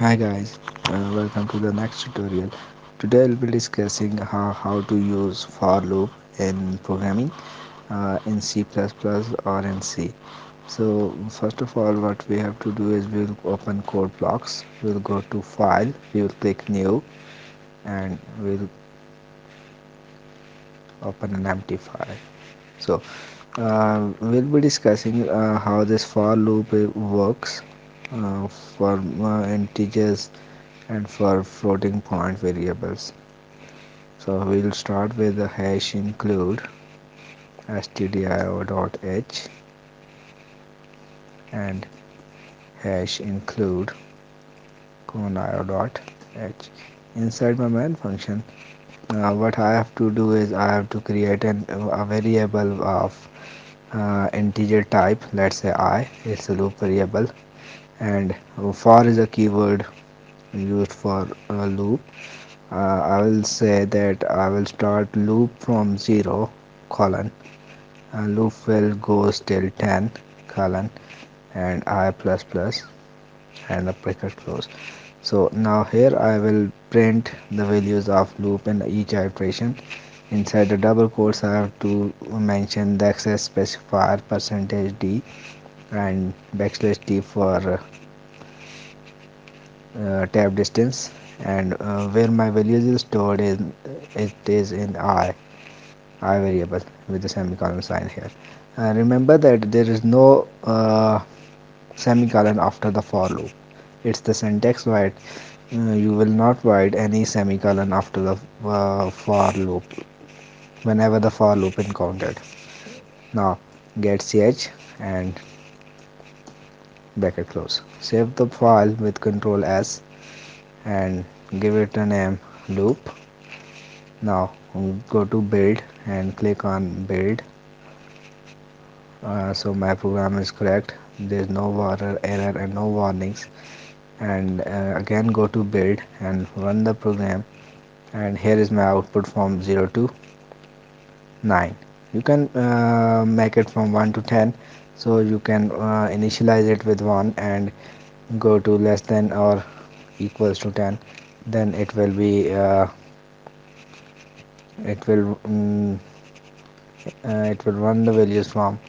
Hi guys, welcome to the next tutorial. Today I'll be discussing how to use for loop in programming in C++ or in C. So first of all what we have to do is we'll open code blocks, we'll go to file, we will click new and we'll open an empty file. So we'll be discussing how this for loop works for integers and for floating point variables. So we'll start with the hash include stdio.h and hash include conio.h. Inside my main function, what I have to do is I have to create a variable of integer type. Let's say I. It's a loop variable, and for is a keyword used for a loop. I will say that I will start loop from 0 colon loop will goes till 10 colon and I plus plus and a bracket close. So now here I will print the values of loop in each iteration. Inside the double quotes I have to mention the access specifier percentage d and backslash t for tab distance, and where my values is stored is it is in I variable with the semicolon sign here. Remember that there is no semicolon after the for loop. It's the syntax void. You will not void any semicolon after the for loop whenever the for loop encountered. Now get ch and bracket close. Save the file with Control S and give it a name loop. Now go to build and click on build. So my program is correct. There is no error and no warnings. And again go to build and run the program, and here is my output from 0 to 9. You can make it from 1 to 10, so you can initialize it with 1 and go to less than or equals to 10. Then it will run the values from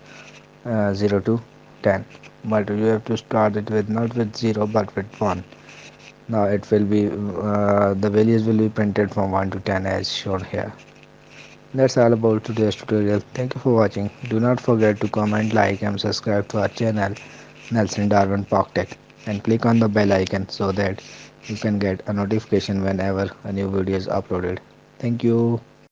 0 to 10, but you have to start it with not with 0 but with 1. Now it will be the values will be printed from 1 to 10 as shown here. That's all about today's tutorial. Thank you for watching. Do not forget to comment, like and subscribe to our channel Nelson Darwin Tech, and click on the bell icon so that you can get a notification whenever a new video is uploaded. Thank you.